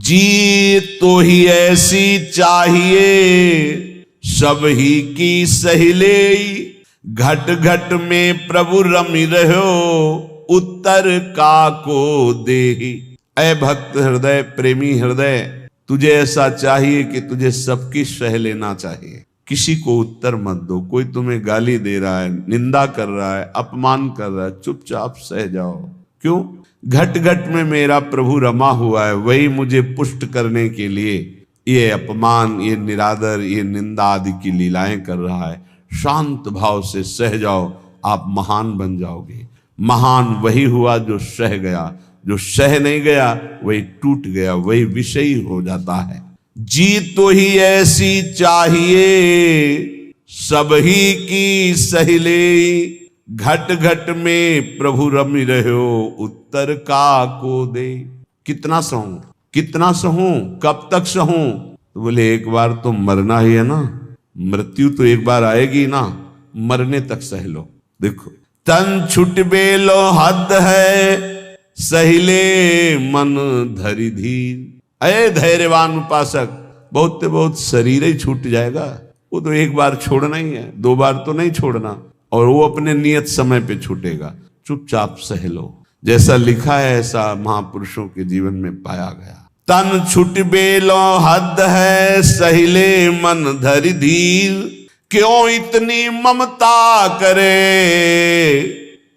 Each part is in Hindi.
जीत तो ही ऐसी चाहिए सब ही की सहिले, घट घट में प्रभु रमि रहो उत्तर का को दे। ऐ भक्त हृदय, प्रेमी हृदय, तुझे ऐसा चाहिए कि तुझे सबकी सह लेना चाहिए, किसी को उत्तर मत दो। कोई तुम्हें गाली दे रहा है, निंदा कर रहा है, अपमान कर रहा है, चुपचाप सह जाओ। क्यों? घट घट में मेरा प्रभु रमा हुआ है, वही मुझे पुष्ट करने के लिए ये अपमान, ये निरादर, ये निंदा आदि की लीलाएं कर रहा है। शांत भाव से सह जाओ, आप महान बन जाओगे। महान वही हुआ जो सह गया, जो सह नहीं गया वही टूट गया, वही विषयी हो जाता है। जीत तो ही ऐसी चाहिए सब ही की सहिले, घट घट में प्रभु रमि रहो उत्तर का को दे। कितना सहूं, कितना सहूं, कब तक सहूं? तो बोले एक बार तो मरना ही है ना, मृत्यु तो एक बार आएगी ना, मरने तक सह लो। देखो, तन छुट बेलो हद है सहिले मन धरि धीर। अय धैर्यवान उपासक, बहुत से बहुत शरीर ही छूट जाएगा, वो तो एक बार छोड़ना ही है, दो बार तो नहीं छोड़ना, और वो अपने नियत समय पे छूटेगा। चुपचाप सह लो। जैसा लिखा है ऐसा महापुरुषों के जीवन में पाया गया। तन छुट बेलो हद है सहिले मन धरि धीर, क्यों इतनी ममता करे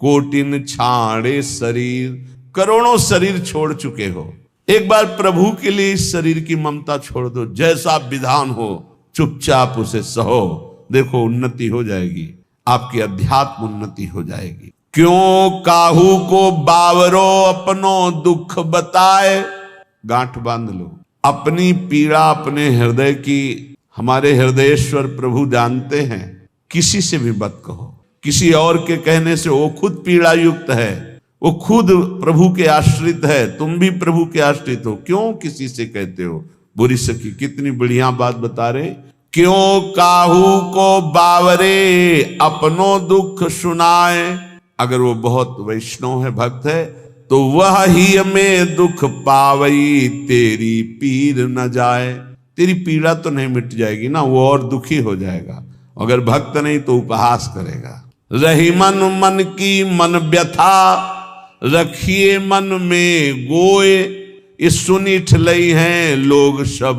कोटिन छाड़े शरीर। करोड़ों शरीर छोड़ चुके हो, एक बार प्रभु के लिए इस शरीर की ममता छोड़ दो। जैसा विधान हो चुपचाप उसे सहो, देखो उन्नति हो जाएगी, आपकी अध्यात्म उन्नति हो जाएगी। क्यों काहू को बावरो अपनो दुख बताए। गांठ बांध लो, अपनी पीड़ा अपने हृदय की हमारे हृदयेश्वर प्रभु जानते हैं। किसी से भी मत कहो, किसी और के कहने से वो खुद पीड़ा युक्त है, वो खुद प्रभु के आश्रित है, तुम भी प्रभु के आश्रित हो, क्यों किसी से कहते हो। बुरी सखी कितनी बढ़िया बात बता रहे। क्यों काहू को बावरे अपनो दुख सुनाए। अगर वो बहुत वैष्णव है, भक्त है, तो वह ही में दुख पावई तेरी पीर न जाए। तेरी पीड़ा तो नहीं मिट जाएगी ना, वो और दुखी हो जाएगा। अगर भक्त नहीं तो उपहास करेगा। रही मन मन की मन व्यथा रखिए मन में गोए, इस सुनिठ लई है लोग सब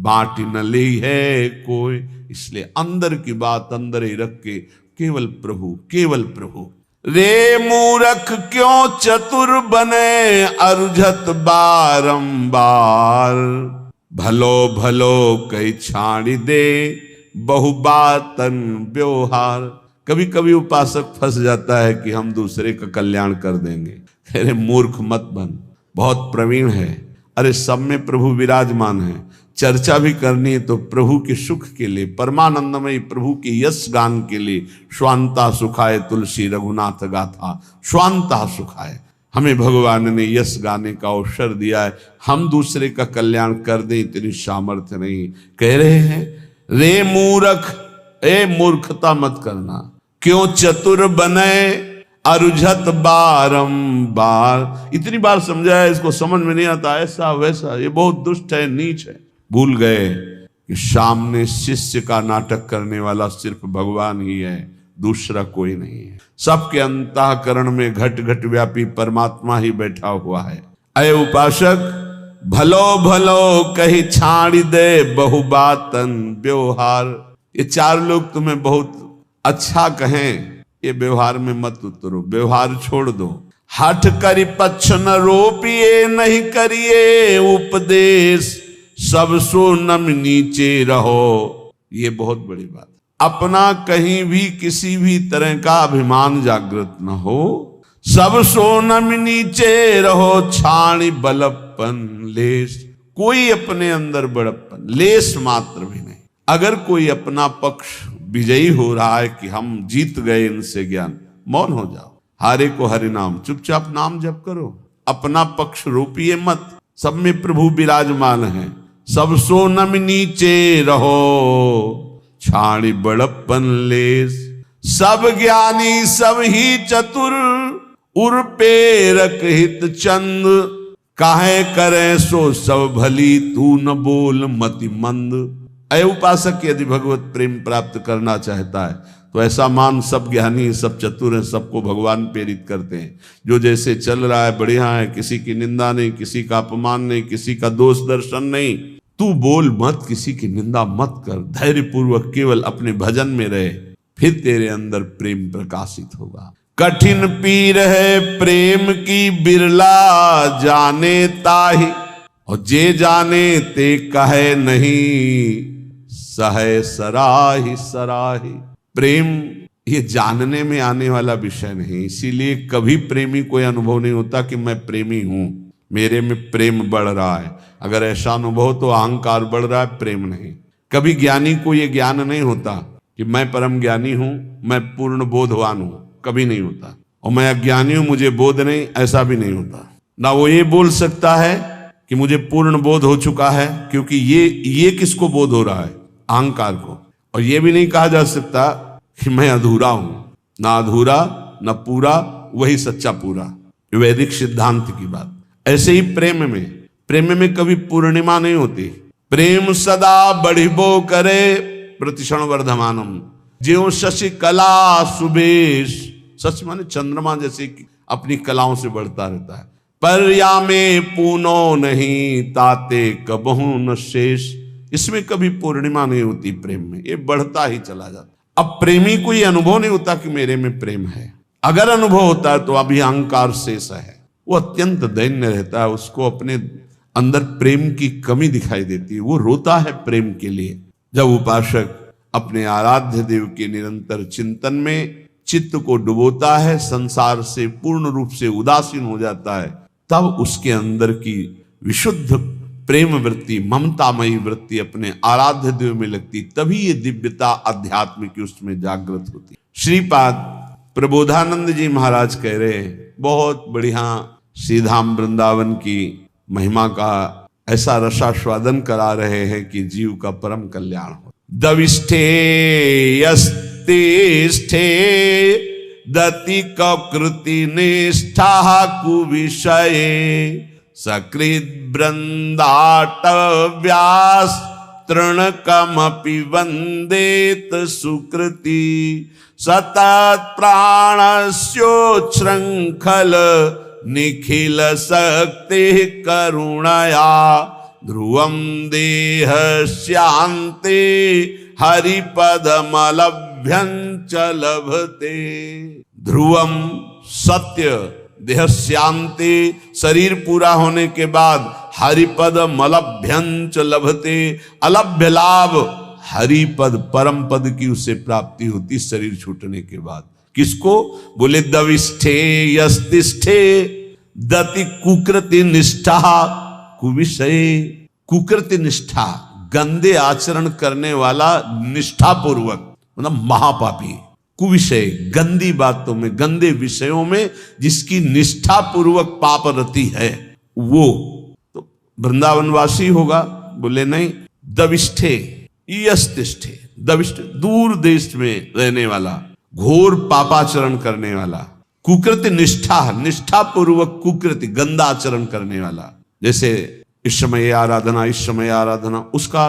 बांट न ली है कोई। इसलिए अंदर की बात अंदर ही रख के केवल प्रभु, केवल प्रभु। रे मूरख क्यों चतुर बने अरुझत बारंबार, भलो भलो कई छाड़ी दे बहु बातन व्यवहार। कभी कभी उपासक फंस जाता है कि हम दूसरे का कल्याण कर देंगे। अरे मूर्ख मत बन, बहुत प्रवीण है। अरे सब में प्रभु विराजमान है, चर्चा भी करनी है तो प्रभु के सुख के लिए, परमानंदमयी प्रभु के यश गान के लिए। स्वांता सुखाए तुलसी रघुनाथ गाथा, स्वांता सुखाए। हमें भगवान ने यश गाने का अवसर दिया है, हम दूसरे का कल्याण कर दें इतनी सामर्थ्य नहीं। कह रहे हैं रे मूर्ख, ए मूर्खता मत करना। क्यों चतुर बने अरुझत बारंबार। इतनी बार समझाया, इसको समझ में नहीं आता, ऐसा वैसा, ये बहुत दुष्ट है, नीच है। भूल गए कि सामने शिष्य का नाटक करने वाला सिर्फ भगवान ही है, दूसरा कोई नहीं है। सबके अंतःकरण में घट घट व्यापी परमात्मा ही बैठा हुआ है। अय उपासक, भलो भलो कही छाड़ी दे बहु बातन व्यवहार। ये चार लोग तुम्हें बहुत अच्छा कहें, ये व्यवहार में मत उतरो, व्यवहार छोड़ दो। हठ करी पक्ष न रोपिए नहीं करिए उपदेश, सब सो नम नीचे रहो। ये बहुत बड़ी बात। अपना कहीं भी किसी भी तरह का अभिमान जागृत न हो, सब सो नम नीचे रहो। छाणी बलपन लेस, कोई अपने अंदर बड़प्पन लेस मात्र भी नहीं। अगर कोई अपना पक्ष विजयी हो रहा है कि हम जीत गए इनसे ज्ञान, मौन हो जाओ। हारे को हरि नाम, चुपचाप नाम जप करो, अपना पक्ष रोपिए मत। सब में प्रभु विराजमान है। सब सो नम नीचे रहो, छाणी बड़प्पन लेस। सब ज्ञानी सब ही चतुर, उर पे रख हित चंद। काहे करे सो सब भली, तू न बोल मति मंद। अय उपासक, यदि भगवत प्रेम प्राप्त करना चाहता है तो ऐसा मान सब ज्ञानी, सब चतुर हैं, सबको भगवान प्रेरित करते हैं। जो जैसे चल रहा है बढ़िया है, किसी की निंदा नहीं, किसी का अपमान नहीं, किसी का दोष दर्शन नहीं। तू बोल मत, किसी की निंदा मत कर, धैर्य पूर्वक केवल अपने भजन में रहे, फिर तेरे अंदर प्रेम प्रकाशित होगा। कठिन पीर है प्रेम की, बिरला जाने ताहि, और जे जाने ते कहे नहीं, सहे सराहि सराहि। प्रेम ये जानने में आने वाला विषय नहीं, इसीलिए कभी प्रेमी कोई अनुभव नहीं होता कि मैं प्रेमी हूं, मेरे में प्रेम बढ़ रहा है। अगर ऐसा अनुभव तो अहंकार बढ़ रहा है, प्रेम नहीं। कभी ज्ञानी को ये ज्ञान नहीं होता कि मैं परम ज्ञानी हूं, मैं पूर्ण बोधवान हूं, कभी नहीं होता। और मैं अज्ञानी हूं, मुझे बोध नहीं, ऐसा भी नहीं होता। ना वो ये बोल सकता है कि मुझे पूर्ण बोध हो चुका है, क्योंकि ये किसको बोध हो रहा है? अहंकार को। और ये भी नहीं कहा जा सकता कि मैं अधूरा हूं, ना अधूरा ना पूरा, वही सच्चा पूरा, वैदिक सिद्धांत की बात। ऐसे ही प्रेम में कभी पूर्णिमा नहीं होती। प्रेम सदा बढ़िबो करे, प्रतिक्षण वर्धमानम, ज्यों शशि कला सुबेश। सच माने चंद्रमा जैसे अपनी कलाओं से बढ़ता रहता है। पर या में पूनो नहीं, ताते कबहू न शेष। इसमें कभी पूर्णिमा नहीं होती प्रेम में, ये बढ़ता ही चला जाता। अब प्रेमी को ये अनुभव नहीं होता कि मेरे में प्रेम है। अगर अनुभव होता है तो अभी अहंकार शेष है, वो अत्यंत दैन्य रहता है, उसको अपने अंदर प्रेम की कमी दिखाई देती है, वो रोता है प्रेम के लिए। जब उपासक अपने आराध्य देव के निरंतर चिंतन में चित्त को डुबोता है, संसार से पूर्ण रूप से उदासीन हो जाता है, तब उसके अंदर की विशुद्ध प्रेम वृत्ति, ममतामयी वृत्ति अपने आराध्य देव में लगती, तभी ये दिव्यता अध्यात्म की उसमें जागृत होती। श्रीपाद प्रबोधानंद जी महाराज कह रहे हैं, बहुत बढ़िया श्रीधाम वृंदावन की महिमा का ऐसा रसास्वादन करा रहे हैं कि जीव का परम कल्याण हो। दविष्ठे यस्तिष्ठे दति कृति निष्ठा कुविषये, सकृद वृंदाटव्यास तृणकमपि वंदेत सुकृति, सतत प्राणस्योच्छृंखल निखिल शक्ति करुणया, ध्रुवम देह शांति हरिपदमलभ्यंच लभते। ध्रुवम सत्य, देह शांति, शरीर पूरा होने के बाद हरिपद मलभ्यंच लभते, अलभ्य लाभ हरिपद परम पद की उसे प्राप्ति होती शरीर छूटने के बाद। किसको? बोले दविष्ठे यस्तिष्ठे दति कुकृति निष्ठा कुविषय। कुकृति निष्ठा, गंदे आचरण करने वाला निष्ठा पूर्वक, मतलब महापापी। कुविषय, गंदी बातों में, गंदे विषयों में जिसकी निष्ठा पूर्वक पाप रति है, वो तो वृंदावनवासी होगा। बोले नहीं, दविष्ठे यस्तिष्ठे, दविष्ठ दूर देश में रहने वाला, घोर पापाचरण करने वाला, कुकृति निष्ठा, निष्ठा पूर्वक कुकृति गंदा आचरण करने वाला। जैसे इस समय आराधना, इस समय आराधना, उसका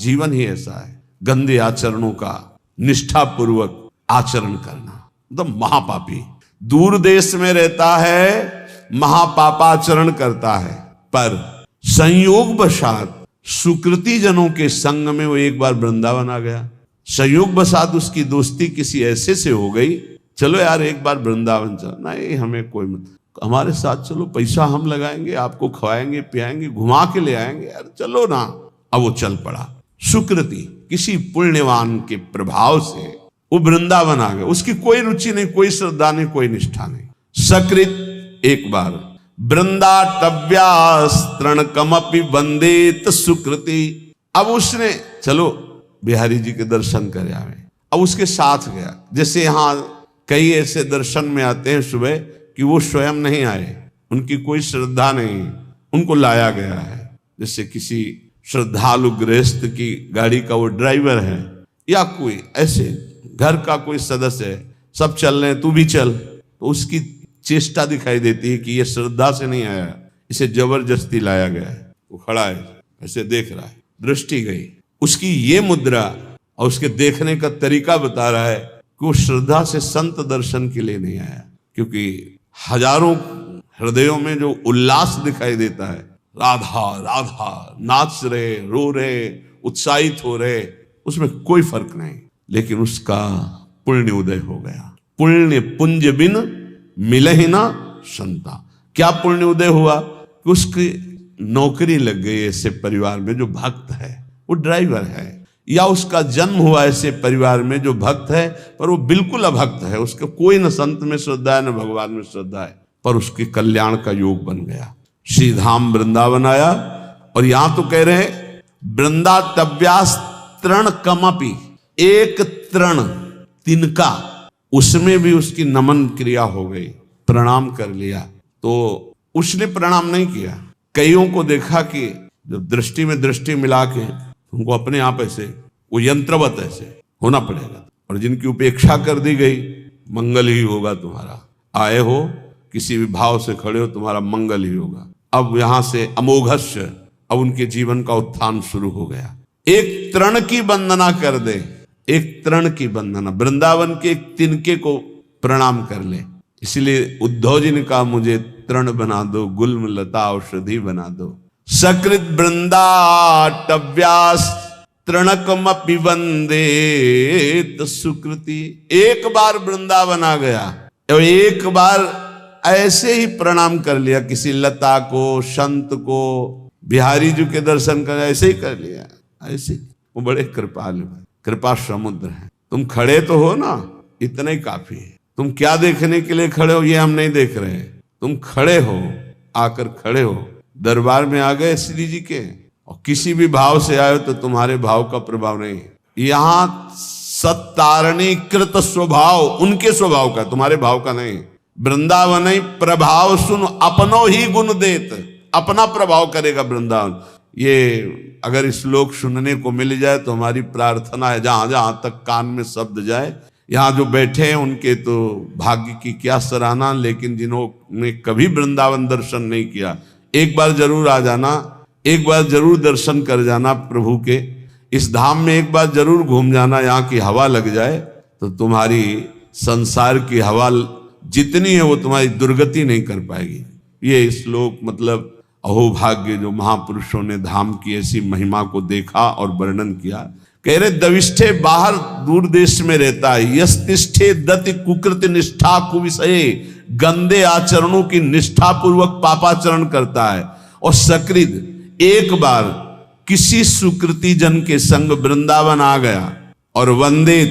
जीवन ही ऐसा है, गंदे आचरणों का निष्ठा पूर्वक आचरण करना, तो महापापी। दूर देश में रहता है, महापापाचरण करता है, पर संयोग वशात सुकृति जनों के संग में वो एक बार वृंदावन आ गया। संयोग वशात उसकी दोस्ती किसी ऐसे से हो गई, चलो यार एक बार वृंदावन चलो। नहीं, हमें कोई मत, हमारे साथ चलो, पैसा हम लगाएंगे, आपको खवाएंगे पियाएंगे, घुमा के ले आएंगे, यार चलो ना। अब वो चल पड़ा। सुकृति, किसी पुण्यवान के प्रभाव से वो वृंदावन आ गया। उसकी कोई रुचि नहीं, कोई श्रद्धा नहीं, कोई निष्ठा नहीं। सकृत, एक बार वृंदाटव्यास तृणकमपि वंदेत सुकृति। अब उसने चलो बिहारी जी के दर्शन करे आवे, अब उसके साथ गया। जैसे यहाँ कई ऐसे दर्शन में आते हैं सुबह कि वो स्वयं नहीं आए, उनकी कोई श्रद्धा नहीं, उनको लाया गया है। जैसे किसी श्रद्धालु गृहस्थ की गाड़ी का वो ड्राइवर है, या कोई ऐसे घर का कोई सदस्य है, सब चल रहे हैं, तू भी चल, तो उसकी चेष्टा दिखाई देती है कि ये श्रद्धा से नहीं आया, इसे जबरदस्ती लाया गया है। वो खड़ा है, ऐसे देख रहा है, दृष्टि गई उसकी। ये मुद्रा और उसके देखने का तरीका बता रहा है कि वो श्रद्धा से संत दर्शन के लिए नहीं आया, क्योंकि हजारों हृदयों में जो उल्लास दिखाई देता है, राधा राधा नाच रहे, रो रहे, उत्साहित हो रहे, उसमें कोई फर्क नहीं। लेकिन उसका पुण्य उदय हो गया। पुण्य पुंज बिन मिलहि ना संता। क्या पुण्य उदय हुआ कि उसकी नौकरी लग गई ऐसे परिवार में जो भक्त है, वो ड्राइवर है, या उसका जन्म हुआ ऐसे परिवार में जो भक्त है पर वो बिल्कुल अभक्त है, उसका कोई न संत में श्रद्धा है न भगवान में श्रद्धा है, पर उसके कल्याण का योग बन गया। श्री धाम वृंदावन आया। और यहां तो कह रहे हैं वृंदा तव्यास तृण कमपि, एक तृण तिनका, उसमें भी उसकी नमन क्रिया हो गई, प्रणाम कर लिया। तो उसने प्रणाम नहीं किया। कईयों को देखा कि जब दृष्टि में दृष्टि मिला के उनको अपने आप ऐसे वो यंत्रवत ऐसे होना पड़ेगा, और जिनकी उपेक्षा कर दी गई, मंगल ही होगा तुम्हारा, आए हो किसी भी भाव से खड़े हो, तुम्हारा मंगल ही होगा। अब यहां से अमोघस्य, अब उनके जीवन का उत्थान शुरू हो गया। एक तृण की वंदना कर दे, एक तृण की वंदना, वृंदावन के एक तिनके को प्रणाम कर ले। इसलिए उद्धव जी ने कहा मुझे तृण बना दो, गुल्म लता औषधि बना दो। सकृत वृंदा टव्यास तृणकमपि वंदे सुकृति। एक बार वृंदावन आ गया और एक बार ऐसे ही प्रणाम कर लिया, किसी लता को, संत को, बिहारी जी के दर्शन कर ऐसे ही कर लिया, ऐसे। वो बड़े कृपालु है, कृपा समुद्र है। तुम खड़े तो हो ना, इतना ही काफी है। तुम क्या देखने के लिए खड़े हो ये हम नहीं देख रहे हैं, तुम खड़े हो, आकर खड़े हो, दरबार में आ गए श्री जी के, और किसी भी भाव से आए हो तो तुम्हारे भाव का प्रभाव नहीं है। यहां सत्तारणीकृत स्वभाव उनके स्वभाव का, तुम्हारे भाव का नहीं। वृंदावन प्रभाव सुन अपनो ही गुण देत, अपना प्रभाव करेगा वृंदावन। ये अगर श्लोक सुनने को मिल जाए तो हमारी प्रार्थना है, जहां जहां तक कान में शब्द जाए। यहाँ जो बैठे हैं उनके तो भाग्य की क्या सराहना, लेकिन जिन्होंने कभी वृंदावन दर्शन नहीं किया, एक बार जरूर आ जाना, एक बार जरूर दर्शन कर जाना प्रभु के। इस धाम में एक बार जरूर घूम जाना, यहाँ की हवा लग जाए तो तुम्हारी संसार की हवा जितनी है वो तुम्हारी दुर्गति नहीं कर पाएगी। ये श्लोक मतलब अहोभाग्य जो महापुरुषों ने धाम की ऐसी महिमा को देखा और वर्णन किया। कह रहे दविष्ठे बाहर दूर देश में रहता है, यस्तिष्ठे दति कुकृत निष्ठा कुविषये, गंदे आचरणों की निष्ठा पूर्वक पापाचरण करता है। और सकृत एक बार किसी सुकृति जन के संग वृंदावन आ गया और वंदे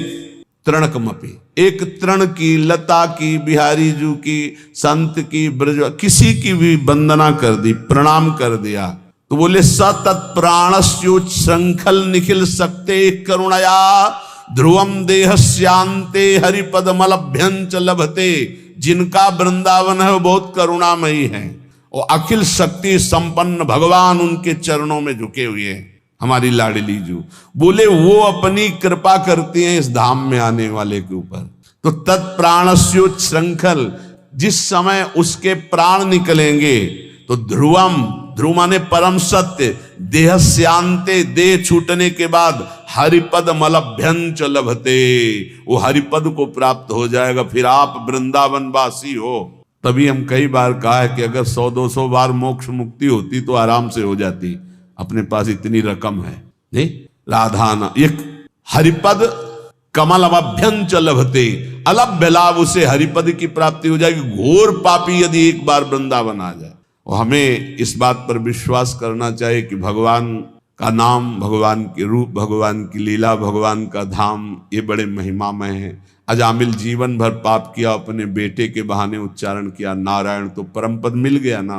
तृणकमपि, एक तृण की, लता की, बिहारी जू की, संत की, ब्रज, किसी की भी वंदना कर दी, प्रणाम कर दिया, तो बोले सतत प्राणस्योच्छृंखल निखिल सकते करुणया ध्रुवम देहस्यांते हरिपदमलभ्यंच लभते। जिनका वृंदावन है वो बहुत करुणामयी है और अखिल शक्ति संपन्न भगवान उनके चरणों में झुके हुए हैं। हमारी लाडली जू बोले वो अपनी कृपा करती हैं इस धाम में आने वाले के ऊपर। तो तत्प्राणस्योच्छृंखल, जिस समय उसके प्राण निकलेंगे तो ध्रुवम, ध्रुव माने परम सत्य, देहस्यांते, देह छूटने के बाद हरिपद मलभ्यंच लभते, वो हरिपद को प्राप्त हो जाएगा। फिर आप वृंदावन वासी हो। तभी हम कई बार कहा है कि अगर 100-200 बार मोक्ष मुक्ति होती तो आराम से हो जाती, अपने पास इतनी रकम है। नहीं, राधाना एक हरिपद कमल अभ्यंच लभते, अलभ्य लाभ, उसे हरिपद की प्राप्ति हो जाएगी। घोर पापी यदि एक बार वृंदावन आ जाए। और हमें इस बात पर विश्वास करना चाहिए कि भगवान का नाम, भगवान के रूप, भगवान की लीला, भगवान का धाम, ये बड़े महिमामय है। अजामिल जीवन भर पाप किया, अपने बेटे के बहाने उच्चारण किया नारायण, तो परम पद मिल गया ना।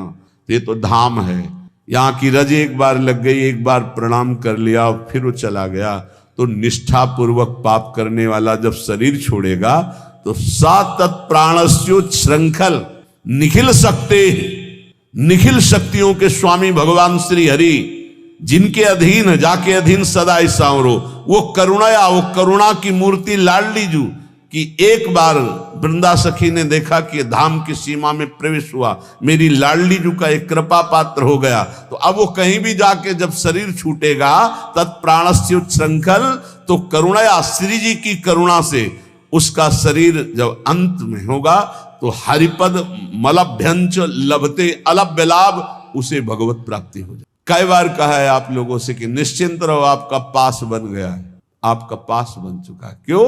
ये तो धाम है। यहाँ की रज एक बार लग गई, एक बार प्रणाम कर लिया और फिर वो चला गया। तो निष्ठा पूर्वक पाप करने वाला जब शरीर छोड़ेगा तो सातत प्राणस्योच्छृंखल निखिल सकते, निखिल शक्तियों के स्वामी भगवान श्री हरि, जिनके अधीन, जाके अधीन सदा सांवरो, वो करुणया, वो करुणा की मूर्ति लाडली जू, कि एक बार वृंदा सखी ने देखा कि धाम की सीमा में प्रवेश हुआ, मेरी लाडली जू का एक कृपा पात्र हो गया, तो अब वो कहीं भी जाके जब शरीर छूटेगा तत्प्राणस्य उच्छृंखल, तो करुणया श्री जी की करुणा से उसका शरीर जब अंत में होगा तो हरिपद मलभ्यंच लभते अलभ्य लाभ, उसे भगवत प्राप्ति हो जाए। कई बार कहा है आप लोगों से कि निश्चिंत रहो, आपका पास बन गया है, आपका पास बन चुका है। क्यों?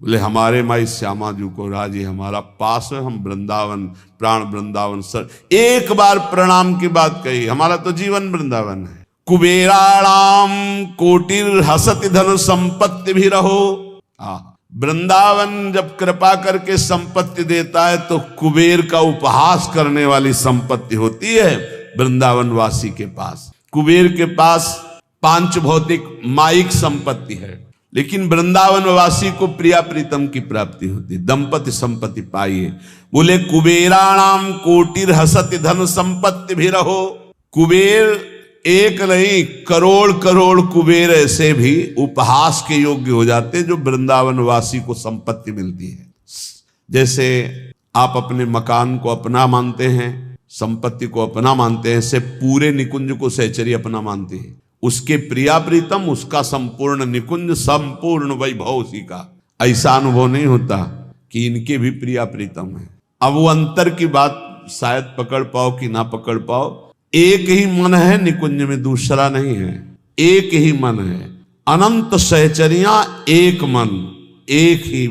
बोले हमारे माई श्यामा जी को राजी हमारा पास है, हम वृंदावन प्राण वृंदावन सर। एक बार प्रणाम की बात कही, हमारा तो जीवन वृंदावन है। कुबेराणाम कोटिर हसति धन संपत्ति भी रहो। वृंदावन जब कृपा करके संपत्ति देता है तो कुबेर का उपहास करने वाली संपत्ति होती है वृंदावन वासी के पास। कुबेर के पास पांच भौतिक माइक संपत्ति है, लेकिन वृंदावन वासी को प्रिया प्रीतम की प्राप्ति होती, दंपति संपत्ति पाइए। बोले कुबेराणाम कोटिर हसति धन संपत्ति भी रहो। कुबेर एक नहीं, करोड़ करोड़ कुबेर ऐसे भी उपहास के योग्य हो जाते जो वृंदावन वासी को संपत्ति मिलती है। जैसे आप अपने मकान को अपना मानते हैं, संपत्ति को अपना मानते हैं, ऐसे पूरे निकुंज को सहचरी अपना मानते हैं। उसके प्रिया प्रीतम, उसका संपूर्ण निकुंज, संपूर्ण वैभव उसी का। ऐसा अनुभव नहीं होता कि इनके भी प्रिया प्रीतम है। अब वो अंतर की बात शायद पकड़ पाओ कि ना पकड़ पाओ। एक ही मन है निकुंज में, दूसरा नहीं है, एक ही मन है। अनंत सहचरियां, एक मन, एक ही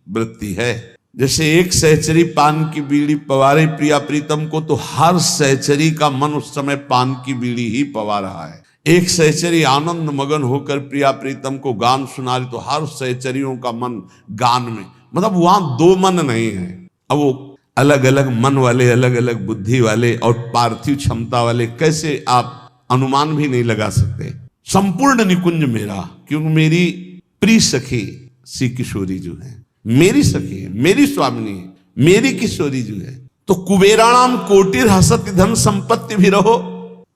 वृत्ति है। जैसे एक सहचरी पान की बीड़ी पवारे प्रिया प्रीतम को, तो हर सहचरी का मन उस समय पान की बीड़ी ही पवा रहा है। एक सहचरी आनंद मगन होकर प्रिया प्रीतम को गान सुना रही, तो हर सहचरियों का मन गान में, मतलब वहां दो मन नहीं है। अब वो अलग अलग मन वाले, अलग अलग बुद्धि वाले और पार्थिव क्षमता वाले, कैसे आप अनुमान भी नहीं लगा सकते। संपूर्ण निकुंज मेरा, क्योंकि मेरी प्रिय सखी श्री किशोरी जो है, मेरी सखी है, मेरी स्वामिनी है, मेरी किशोरी जो है। तो कुबेराणाम कोटिर हसति धन संपत्ति भी रहो।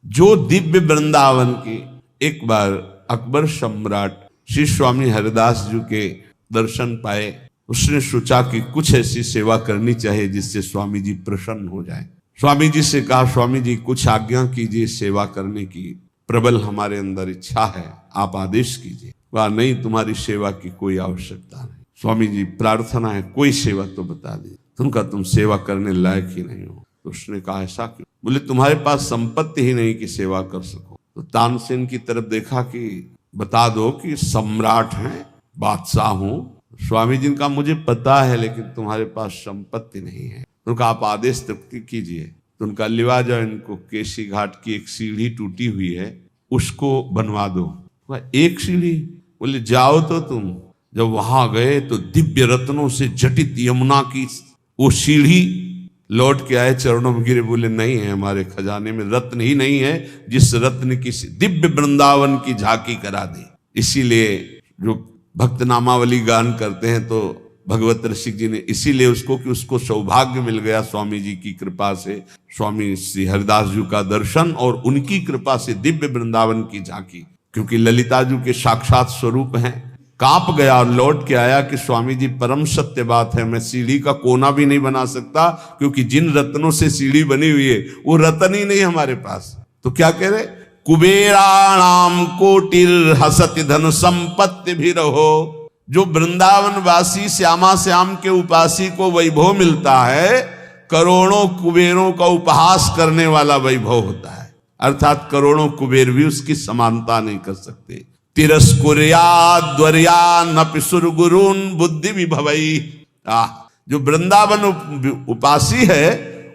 जो दिव्य वृंदावन की, एक बार अकबर सम्राट श्री स्वामी हरिदास जी के दर्शन पाए, उसने सोचा कि कुछ ऐसी सेवा करनी चाहिए जिससे स्वामी जी प्रसन्न हो जाए। स्वामी जी से कहा, स्वामी जी कुछ आज्ञा कीजिए, सेवा करने की प्रबल हमारे अंदर इच्छा है, आप आदेश कीजिए। वह नहीं, तुम्हारी सेवा की कोई आवश्यकता नहीं। स्वामी जी प्रार्थना है, कोई सेवा तो बता दी। तुमका तुम सेवा करने लायक ही नहीं हो। तो उसने कहा ऐसा क्यों? बोले तुम्हारे पास संपत्ति ही नहीं कि सेवा कर सको। तो तानसेन की तरफ देखा कि बता दो कि सम्राट हैं, बादशाह हूं। स्वामी जी का मुझे पता है, लेकिन तुम्हारे पास संपत्ति नहीं है। उनका आप आदेश कीजिए। तो उनका लिवा जाओ, इनको केसी घाट की एक सीढ़ी टूटी हुई है, उसको बनवा दो। एक सीढ़ी? बोले जाओ तो तुम। जब वहां गए तो दिव्य रत्नों से जटित यमुना की वो सीढ़ी लौट के आए, चरणों में गिरे, बोले नहीं है, हमारे खजाने में रत्न ही नहीं है जिस रत्न की दिव्य वृंदावन की झांकी करा दी। इसीलिए जो भक्त नामावली गान करते हैं तो भगवत रसिक जी ने इसीलिए उसको कि उसको सौभाग्य मिल गया स्वामी जी की कृपा से, स्वामी श्री हरिदास जी का दर्शन और उनकी कृपा से दिव्य वृंदावन की झांकी। क्योंकि ललिता जी के साक्षात स्वरूप हैं। कांप गया और लौट के आया कि स्वामी जी परम सत्य बात है, मैं सीढ़ी का कोना भी नहीं बना सकता, क्योंकि जिन रत्नों से सीढ़ी बनी हुई है वो रत्न ही नहीं हमारे पास। तो क्या कह रहे? कुबेराणाम कोटिर हसति धन संपत्ति भी रहो। जो वृंदावन वासी श्यामा श्याम के उपासी को वैभव मिलता है, करोड़ों कुबेरों का उपहास करने वाला वैभव होता है। अर्थात करोड़ों कुबेर भी उसकी समानता नहीं कर सकते। तिरस्कुर्याद्वर्या नपि सुरगुरुन बुद्धि विभवई। जो वृंदावन उपासी है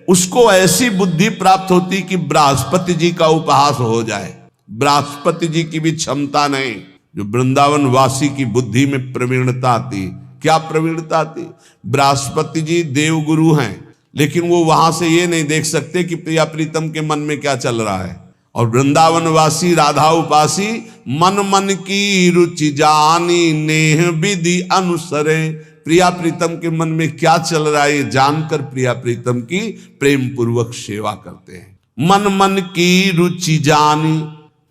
उसको ऐसी बुद्धि प्राप्त होती कि बृहस्पति जी का उपहास हो जाए। बृहस्पति जी की भी क्षमता नहीं। जो वृंदावन वासी की बुद्धि में प्रवीणता आती। क्या प्रवीणता आती? बृहस्पति जी देवगुरु हैं, लेकिन वो वहां से ये नहीं देख सकते कि प्रिया प्रीतम के मन में क्या चल रहा है। और वृंदावन वासी राधा उपासी मन मन की रुचि जानी नेह विधि अनुसरे। प्रिया प्रीतम के मन में क्या चल रहा है ये जानकर प्रिया प्रीतम की प्रेम पूर्वक सेवा करते हैं। मन मन की रुचि जानी,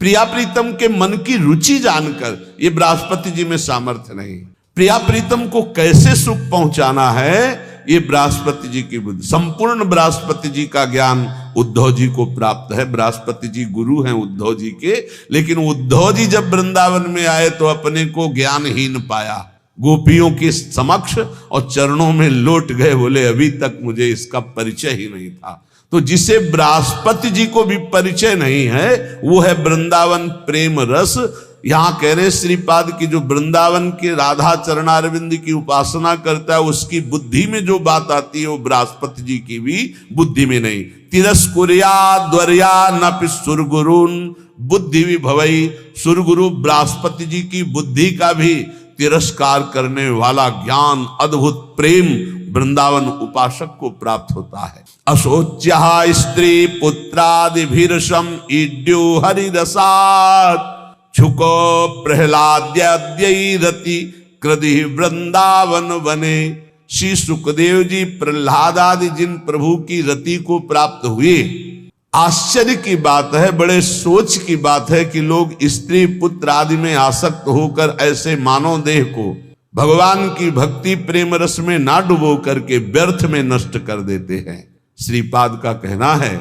प्रिया प्रीतम के मन की रुचि जानकर। ये बृहस्पति जी में सामर्थ्य नहीं। प्रिया प्रीतम को कैसे सुख पहुंचाना है, ये बृहस्पति जी की बुद्धि। संपूर्ण बृहस्पति जी का ज्ञान उद्धव जी को प्राप्त है। बृहस्पति जी गुरु हैं उद्धव जी के, लेकिन उद्धव जी जब वृंदावन में आए तो अपने को ज्ञानहीन पाया। गोपियों के समक्ष और चरणों में लौट गए, बोले अभी तक मुझे इसका परिचय ही नहीं था। तो जिसे बृहस्पति जी को भी परिचय नहीं है, वो है वृंदावन प्रेम रस। यहां कह रहे श्रीपाद की जो वृंदावन के राधा चरणारविंद की उपासना करता है, उसकी बुद्धि में जो बात आती है वो बृहस्पति जी की भी बुद्धि में नहीं। तिरस्कुर्या द्वर्या नपि सुरगुरुन बुद्धि विभवई। सुरगुरु बृहस्पति जी की बुद्धि का भी तिरस्कार करने वाला ज्ञान, अद्भुत प्रेम वृंदावन उपासक को प्राप्त होता है। अशोच्या स्त्री पुत्रादिभिर्षम ईड्यो हरिरसात् छुको प्रहलाद्यरति कृधि वृंदावन वने। श्री सुखदेव जी प्रहलाद आदि जिन प्रभु की रति को प्राप्त हुए, आश्चर्य की बात है, बड़े सोच की बात है कि लोग स्त्री पुत्र आदि में आसक्त होकर ऐसे मानव देह को भगवान की भक्ति प्रेम रस में ना डुबो करके व्यर्थ में नष्ट कर देते हैं। श्रीपाद का कहना है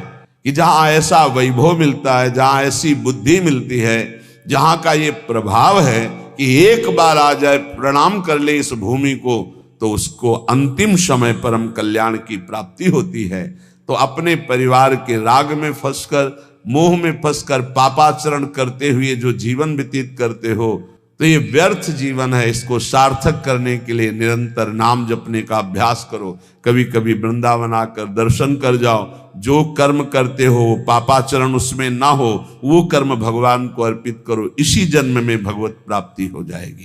कि जहां ऐसा वैभव मिलता है, जहां ऐसी बुद्धि मिलती है, जहां का ये प्रभाव है कि एक बार आ जाए प्रणाम कर ले इस भूमि को, तो उसको अंतिम समय परम कल्याण की प्राप्ति होती है। तो अपने परिवार के राग में फंसकर, मोह में फंसकर पापाचरण करते हुए जो जीवन व्यतीत करते हो, तो ये व्यर्थ जीवन है। इसको सार्थक करने के लिए निरंतर नाम जपने का अभ्यास करो। कभी कभी वृंदावन आकर दर्शन कर जाओ। जो कर्म करते हो पापाचरण उसमें ना हो, वो कर्म भगवान को अर्पित करो। इसी जन्म में भगवत प्राप्ति हो जाएगी।